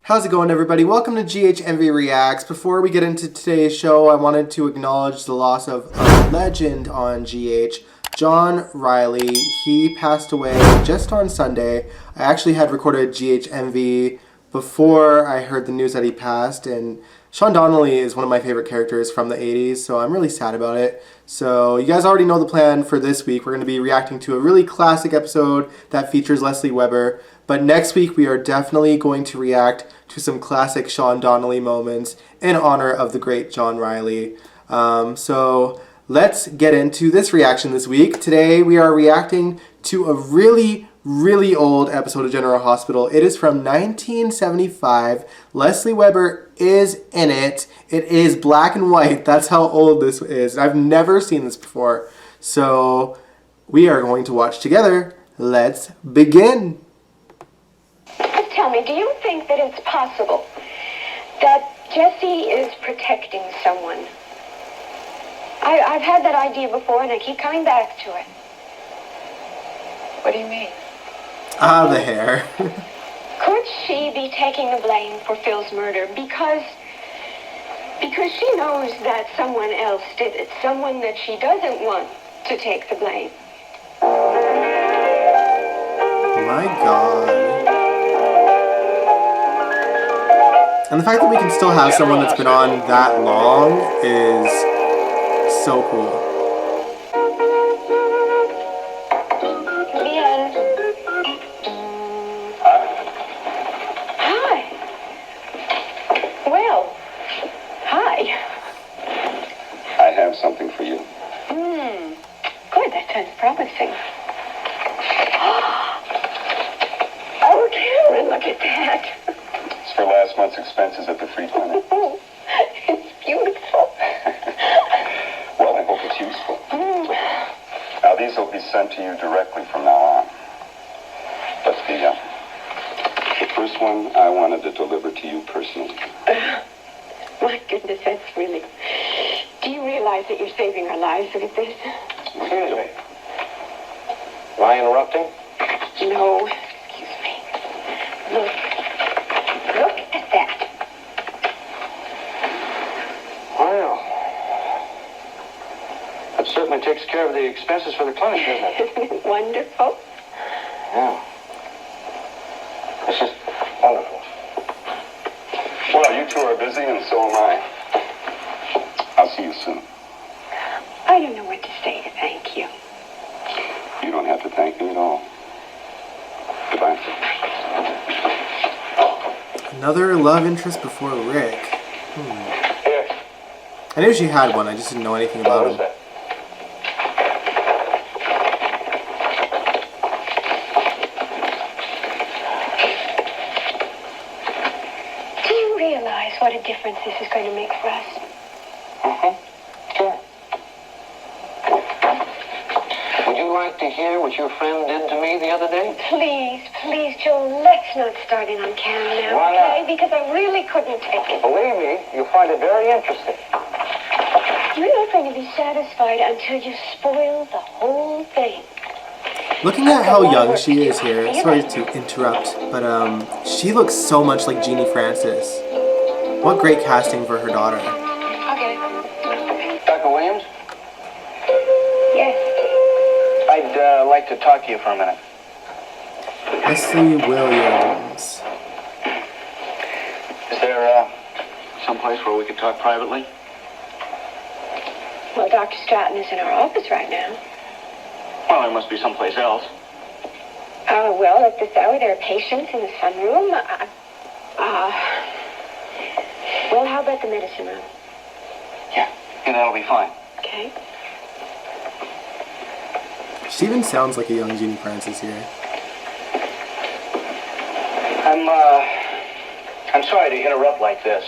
How's it going, everybody? Welcome to GHMV Reacts. Before we get into today's show, I wanted to acknowledge the loss of a legend on GH, John Riley. He passed away just on Sunday. I actually had recorded GHMV before I heard the news that he passed, and Sean Donnelly is one of my favorite characters from the 80s, so I'm really sad about it. So you guys already know the plan for this week. We're going to be reacting to a really classic episode that features Lesley Webber. But next week we are definitely going to react to some classic Sean Donnelly moments in honor of the great John Riley. So let's get into this reaction this week. Today we are reacting to a really old episode of General Hospital. It is from 1975. Lesley Webber is in it. It is black and white. That's how old this is. I've never seen this before. So we are going to watch together. Let's begin. Tell me, do you think that it's possible that Jesse is protecting someone? I've had that idea before and I keep coming back to it. What do you mean? The hair. Could she be taking the blame for Phil's murder because she knows that someone else did it, someone that she doesn't want to take the blame? My God. And the fact that we can still have someone that's been on that long is so cool. Bien. Hi. Well, hi. I have something for you. Good, that sounds promising. Oh, Karen, look at that. It's for last month's expenses at the free clinic. Oh, it's beautiful. Well, I hope it's useful. Now, these will be sent to you directly from now on. Let's be the first one I wanted to deliver to you personally. My goodness, that's really... Do you realize that you're saving our lives with this? Excuse me. Am I interrupting? No, excuse me. Look at that. Well, that certainly takes care of the expenses for the clinic, doesn't it? Isn't it wonderful? Yeah. It's just wonderful. Well, you two are busy, and so am I. I'll see you soon. I don't know what to say to thank you. You don't have to thank me at all. Goodbye. Another love interest before Rick. Here. I knew she had one, I just didn't know anything about What is him. that? Do you realize what a difference this is going to make for us? Sure. Would you like to hear what your friend did to me the other day? Please, Joe, let's not start in on Cam now, Why not? okay? Because I really couldn't take it. Believe me, you'll find it very interesting. You're not going to be satisfied until you spoil the whole thing. Looking at how young she is here, sorry to interrupt, but she looks so much like Jeannie Francis. What great casting for her daughter. Okay. Dr. Williams, Yes. I'd like to talk to you for a minute. Lesley Williams. Is there someplace where we could talk privately? Well, Dr. Stratton is in our office right now. Well, there must be someplace else. Well, at this hour there are patients in the sunroom. Well, how about the medicine room? Yeah, that'll be fine. Okay. She even sounds like a young Jeannie Francis here. I'm sorry to interrupt like this.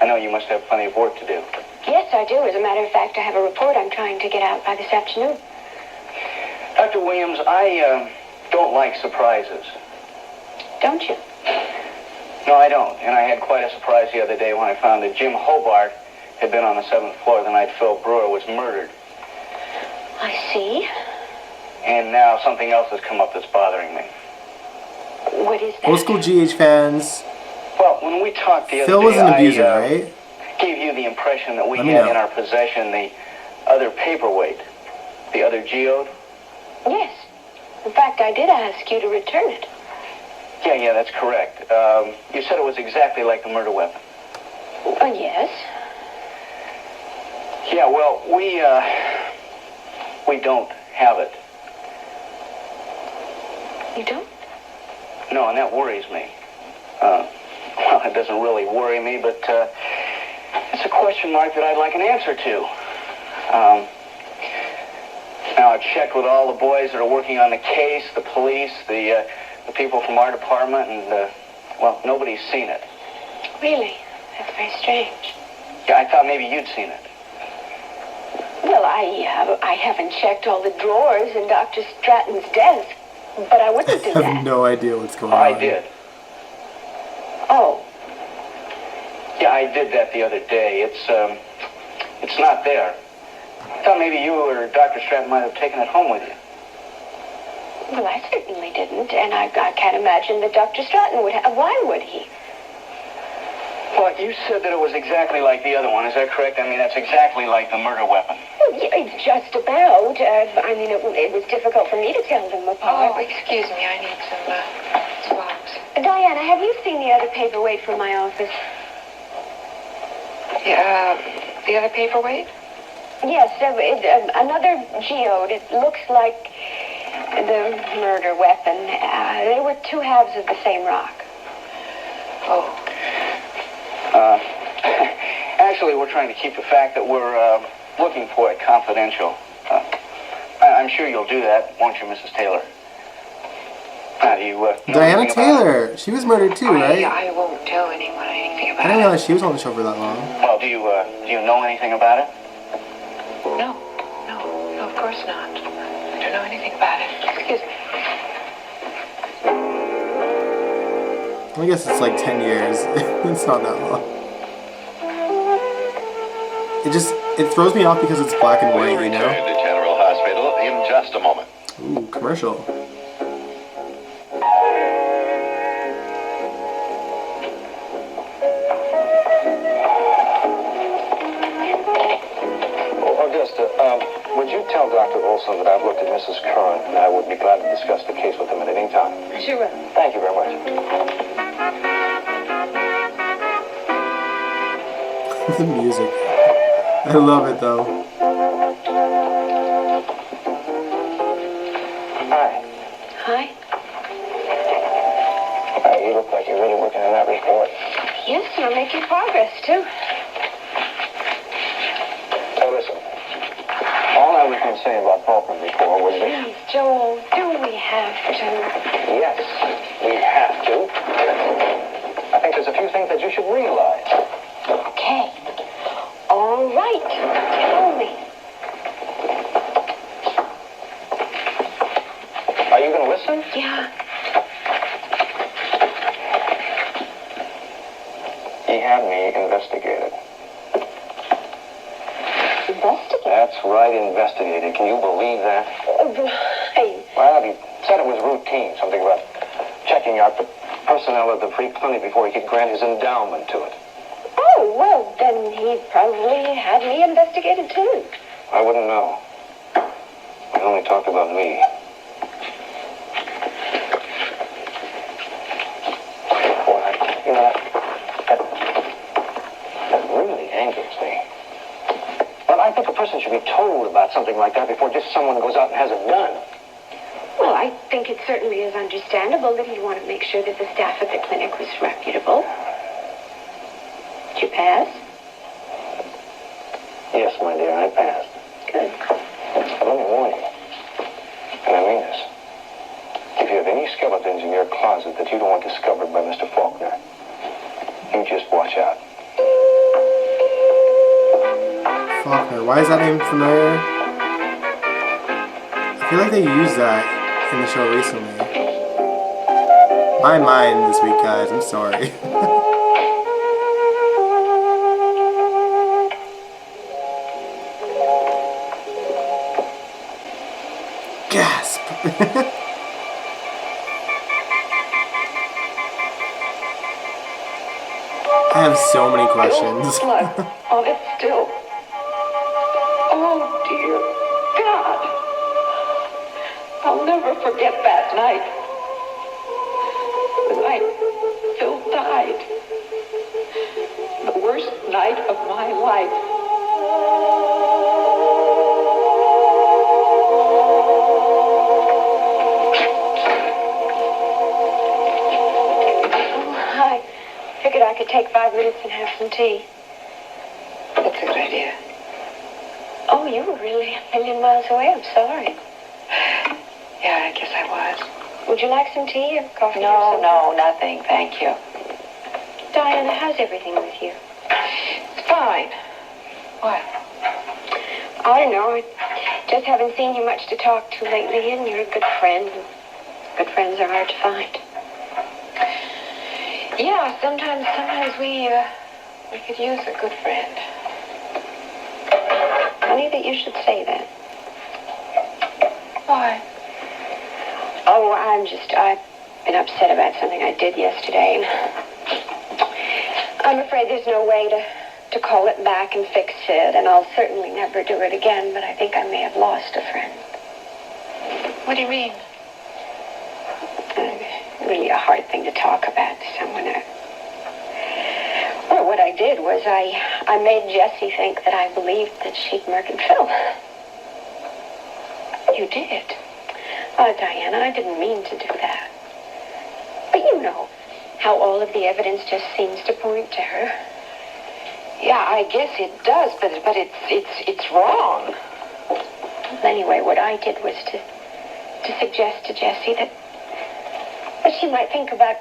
I know you must have plenty of work to do. Yes, I do. As a matter of fact, I have a report I'm trying to get out by this afternoon. Dr. Williams, I don't like surprises. Don't you? No, I don't. And I had quite a surprise the other day when I found that Jim Hobart had been on the 7th floor the night Phil Brewer was murdered. I see. And now something else has come up that's bothering me. What is that? Old school GH fans, Well, when we talked the other Phil day, was an abuser, right? gave you the impression that we Let me had know. in our possession the other paperweight, the other geode. Yes. In fact, I did ask you to return it. Yeah, that's correct. You said it was exactly like the murder weapon. Oh, yes. Yeah, well, we don't have it. You don't? No, and that worries me. Well, it doesn't really worry me, but it's a question mark that I'd like an answer to. Now, I've checked with all the boys that are working on the case, the police, the people from our department, and, well, nobody's seen it. Really? That's very strange. Yeah, I thought maybe you'd seen it. Well, I haven't checked all the drawers in Dr. Stratton's desk, but I wouldn't do I have that. no idea what's going on. I did. Oh, Yeah, I did that the other day. It's not there. I thought maybe you or Dr. Stratton might have taken it home with you. well, I certainly didn't, and I can't imagine that Dr. Stratton would have. Why would he? Well, you said that it was exactly like the other one. Is that correct? I mean, that's exactly like the murder weapon. Well, yeah, just about. I mean, it was difficult for me to tell them apart. Oh, excuse me, I need some swabs. Diana, have you seen the other paperweight from my office? Yeah, the other paperweight? Yes, another geode. It looks like the murder weapon. They were two halves of the same rock. Oh, Actually, we're trying to keep the fact that we're looking for it confidential. I'm sure you'll do that, won't you, Mrs. Taylor? Do you know Diana anything about it? Taylor. She was murdered too, right? I won't tell anyone anything I about didn't it. realize she was on the show for that long. Well, do you know anything about it? No, of course not. I don't know anything about it. Excuse me. I guess it's like 10 years. It's not that long. It throws me off because it's black and white, you know? Return to General Hospital in just a moment. Ooh, commercial. Augusta, would you tell Dr. Olson that I've looked at Mrs. Curran and I would be glad to discuss the case with him at any time? Sure will. Thank you very much. The music. I love it though. Hi. Hi. You look like you're really working on that report. Yes, we're making progress, too. So listen, all I was going to say about Faulkner before was that, Please, Joel, do we have to? yes, we have to. I think there's a few things that you should realize. Okay. All right. Tell me. Are you going to listen? Yeah. He had me investigated. Investigate. That's right, investigated. Can you believe that? Hey. Well, he said it was routine, something about checking out the personnel of the free clinic before he could grant his endowment to it. Oh, well, then he probably had me investigated, too. I wouldn't know. He only talked about me. Boy, you know, that really angers me. But I think a person should be told about something like that before just someone goes out and has it done. Well, I think it certainly is understandable that he'd want to make sure that the staff at the clinic was reputable. Did you pass? Yes, my dear, I passed. Good. But let me warn you, and I mean this. If you have any skeletons in your closet that you don't want discovered by Mr. Faulkner, you just watch out. Faulkner. Why is that name familiar? I feel like they used that in the show recently. My mind this week, guys. I'm sorry. Gasp! I have so many questions. Blood on it still. Oh, dear God. I'll never forget that night. The night Phil died. The worst night of my life. I figured I could take 5 minutes and have some tea. That's a good idea. Oh, you were really a million miles away. I'm sorry. Yeah, I guess I was. Would you like some tea or coffee? No, no, nothing. Thank you. Diana, how's everything with you? It's fine. What? I don't know. I just haven't seen you much to talk to lately, and you're a good friend. Good friends are hard to find. Yeah, sometimes we could use a good friend. Funny that you should say that. Why? Oh, I've been upset about something I did yesterday. I'm afraid there's no way to call it back and fix it, and I'll certainly never do it again, but I think I may have lost a friend. What do you mean? Really a hard thing to talk about to someone. Well, what I did was I made Jessie think that I believed that she'd murdered Phil. You did? Oh, Diana, I didn't mean to do that. But you know how all of the evidence just seems to point to her. Yeah, I guess it does, but it's wrong. Anyway, what I did was to suggest to Jessie that she might think about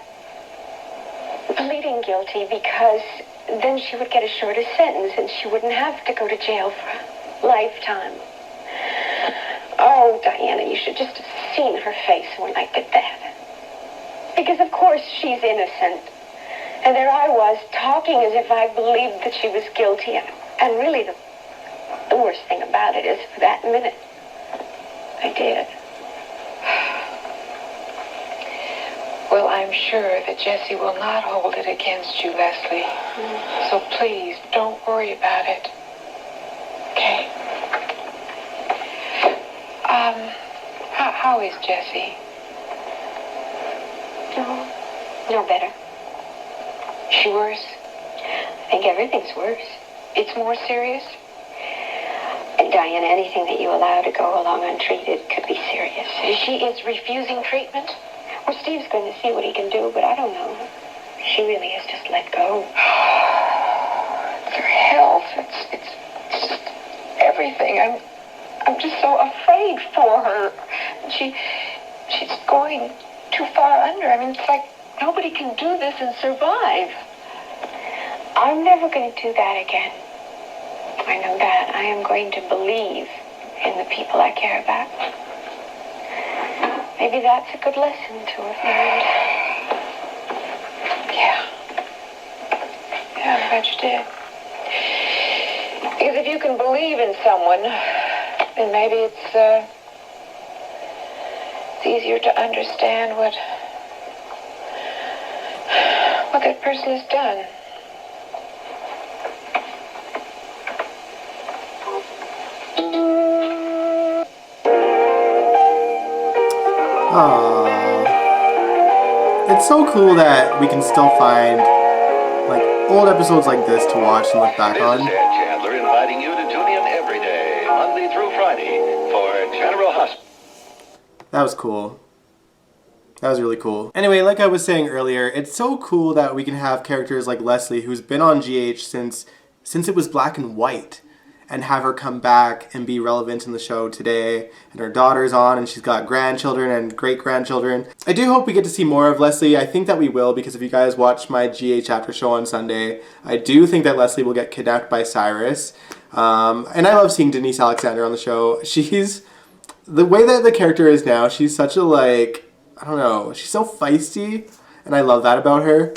pleading guilty, because then she would get a shorter sentence and she wouldn't have to go to jail for a lifetime. Oh, Diana, you should just have seen her face when I did that. Because, of course, she's innocent. And there I was, talking as if I believed that she was guilty. And really, the worst thing about it is, for that minute, I did. Well, I'm sure that Jessie will not hold it against you, Lesley. So please, don't worry about it. Okay? How is Jessie? No better. She worse? I think everything's worse. It's more serious? And Diana, anything that you allow to go along untreated could be serious. She is refusing treatment? Well, Steve's going to see what he can do, but I don't know. She really has just let go. It's her health. It's just everything. I'm just so afraid for her. She's going too far under. I mean, it's like nobody can do this and survive. I'm never going to do that again. I know that. I am going to believe in the people I care about. Maybe that's a good lesson to have learned. Yeah, I'm glad you did. Because if you can believe in someone, then maybe it's easier to understand what that person has done. It's so cool that we can still find like old episodes like this to watch and look back on. This is Ed Chandler inviting you to tune in every day, Monday through Friday, for General Hospital. That was cool. That was really cool. Anyway, like I was saying earlier, it's so cool that we can have characters like Lesley, who's been on GH since it was black and white, and have her come back and be relevant in the show today. And her daughter's on, and she's got grandchildren and great-grandchildren. I do hope we get to see more of Lesley. I think that we will, because if you guys watch my GH after show on Sunday, I do think that Lesley will get kidnapped by Cyrus. And I love seeing Denise Alexander on the show. She's... The way that the character is now, she's such a, like... I don't know. She's so feisty, and I love that about her.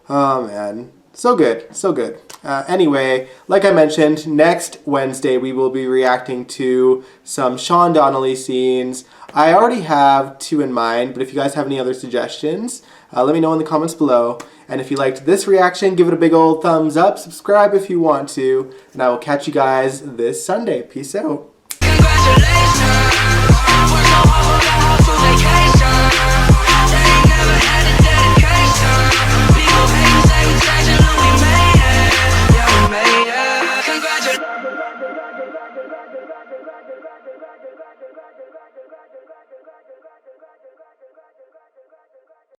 Oh, man. So good. So good. Anyway, like I mentioned, next Wednesday we will be reacting to some Sean Donnelly scenes. I already have 2 in mind, but if you guys have any other suggestions, let me know in the comments below. And if you liked this reaction, give it a big old thumbs up. Subscribe if you want to. And I will catch you guys this Sunday. Peace out. Congratulations.